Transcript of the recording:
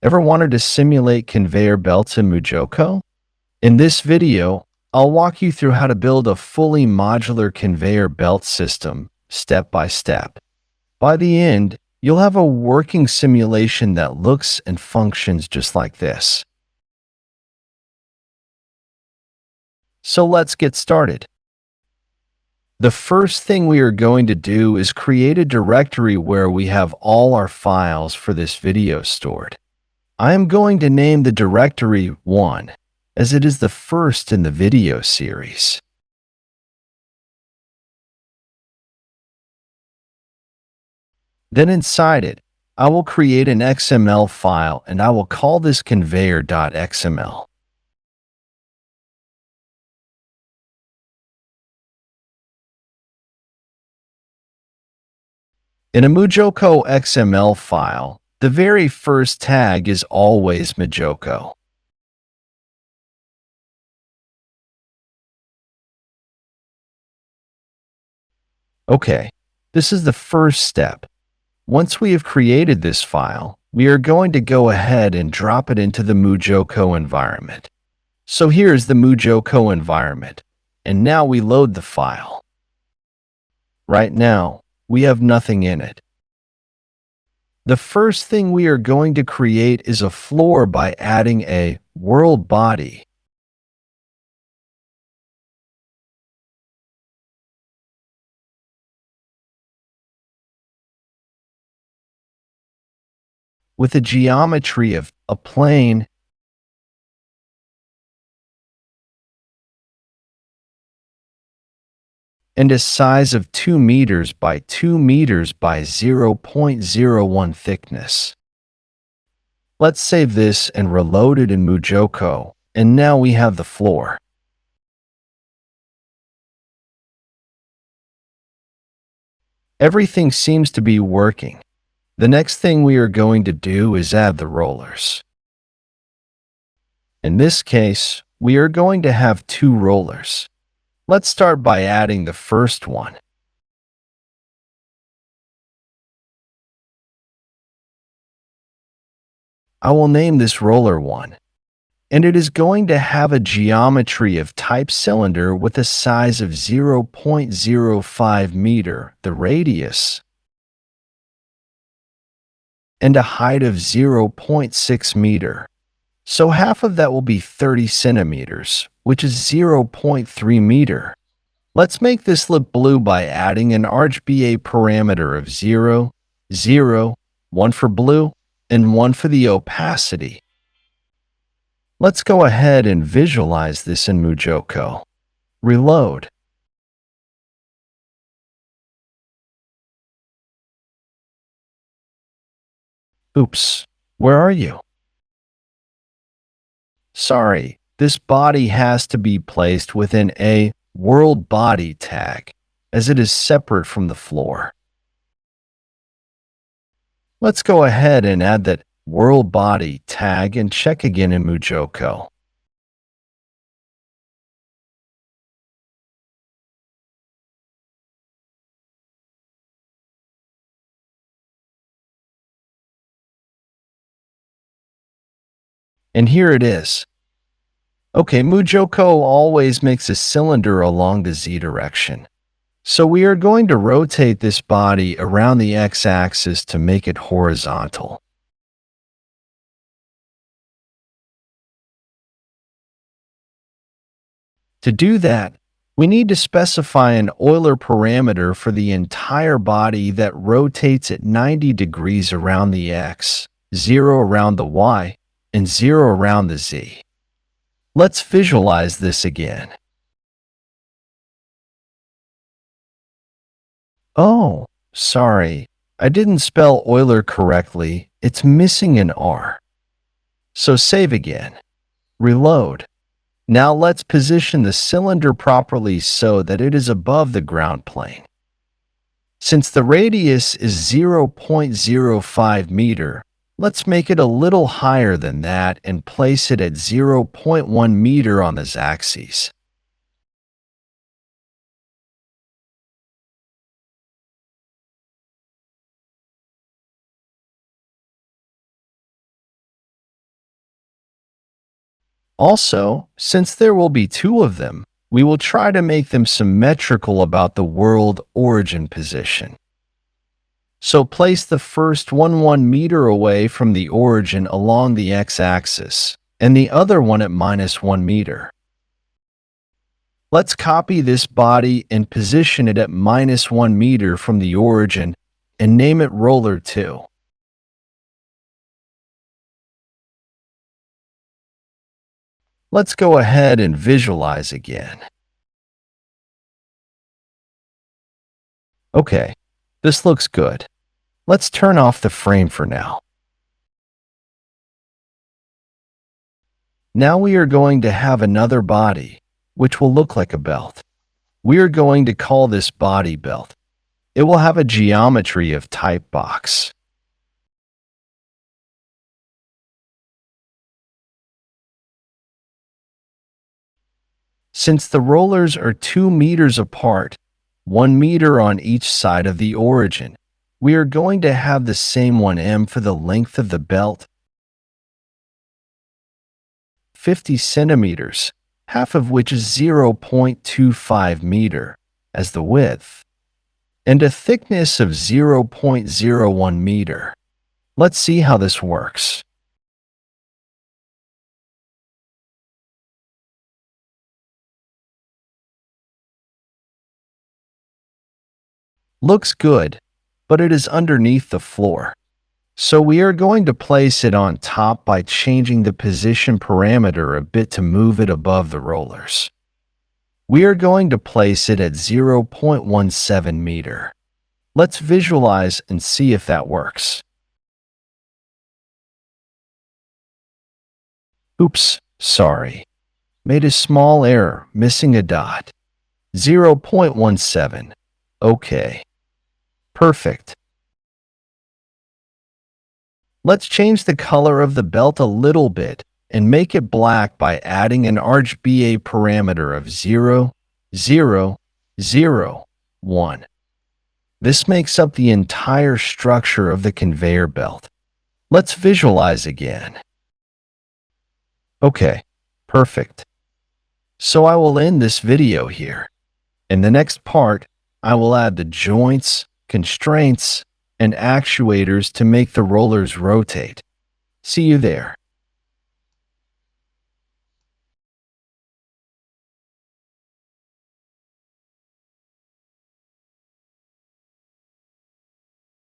Ever wanted to simulate conveyor belts in MuJoCo? In this video, I'll walk you through how to build a fully modular conveyor belt system, step by step. By the end, you'll have a working simulation that looks and functions just like this. So let's get started. The first thing we are going to do is create a directory where we have all our files for this video stored. I am going to name the directory 1, as it is the first in the video series. Then inside it, I will create an XML file and I will call this conveyor.xml. In a MuJoCo XML file, the very first tag is always MuJoCo. Okay, this is the first step. Once we have created this file, we are going to go ahead and drop it into the MuJoCo environment. So here's the MuJoCo environment, and now we load the file. Right now, we have nothing in it. The first thing we are going to create is a floor by adding a world body. With a geometry of a plane and a size of 2 meters by 2 meters by 0.01 thickness. Let's save this and reload it in MuJoCo, and now we have the floor. Everything seems to be working. The next thing we are going to do is add the rollers. In this case, we are going to have 2 rollers. Let's start by adding the first one. I will name this roller 1, and it is going to have a geometry of type cylinder with a size of 0.05 meter, the radius, and a height of 0.6 meter. So half of that will be 30 centimeters, which is 0.3 meter. Let's make this look blue by adding an RGBA parameter of 0, 0, 1 for blue, and 1 for the opacity. Let's go ahead and visualize this in MuJoCo. Reload. Oops, where are you? Sorry, this body has to be placed within a world body tag, as it is separate from the floor. Let's go ahead and add that world body tag and check again in MuJoCo. And here it is. Okay, MuJoCo always makes a cylinder along the Z direction. So we are going to rotate this body around the x-axis to make it horizontal. To do that, we need to specify an Euler parameter for the entire body that rotates at 90 degrees around the x, 0 around the y, and 0 around the z. Let's visualize this again. Oh, sorry, I didn't spell Euler correctly. It's missing an R. So save again. Reload. Now let's position the cylinder properly so that it is above the ground plane. Since the radius is 0.05 meter, let's make it a little higher than that and place it at 0.1 meter on the axis. Also, since there will be two of them, we will try to make them symmetrical about the world origin position. So place the first one 1 meter away from the origin along the x-axis, and the other one at -1 meter. Let's copy this body and position it at -1 meter from the origin and name it Roller 2. Let's go ahead and visualize again. Okay, this looks good. Let's turn off the frame for now. Now we are going to have another body, which will look like a belt. We are going to call this body belt. It will have a geometry of type box. Since the rollers are 2 meters apart, 1 meter on each side of the origin, we are going to have the same 1 m for the length of the belt, 50 centimeters, half of which is 0.25 meter, as the width, and a thickness of 0.01 meter. Let's see how this works. Looks good, but it is underneath the floor. So we are going to place it on top by changing the position parameter a bit to move it above the rollers. We are going to place it at 0.17 meter. Let's visualize and see if that works. Oops, sorry. Made a small error, missing a dot. 0.17. Okay. Perfect. Let's change the color of the belt a little bit and make it black by adding an RGBA parameter of 0, 0, 0, 1. This makes up the entire structure of the conveyor belt. Let's visualize again. Okay, perfect. So I will end this video here. In the next part, I will add the joints, constraints, and actuators to make the rollers rotate. See you there.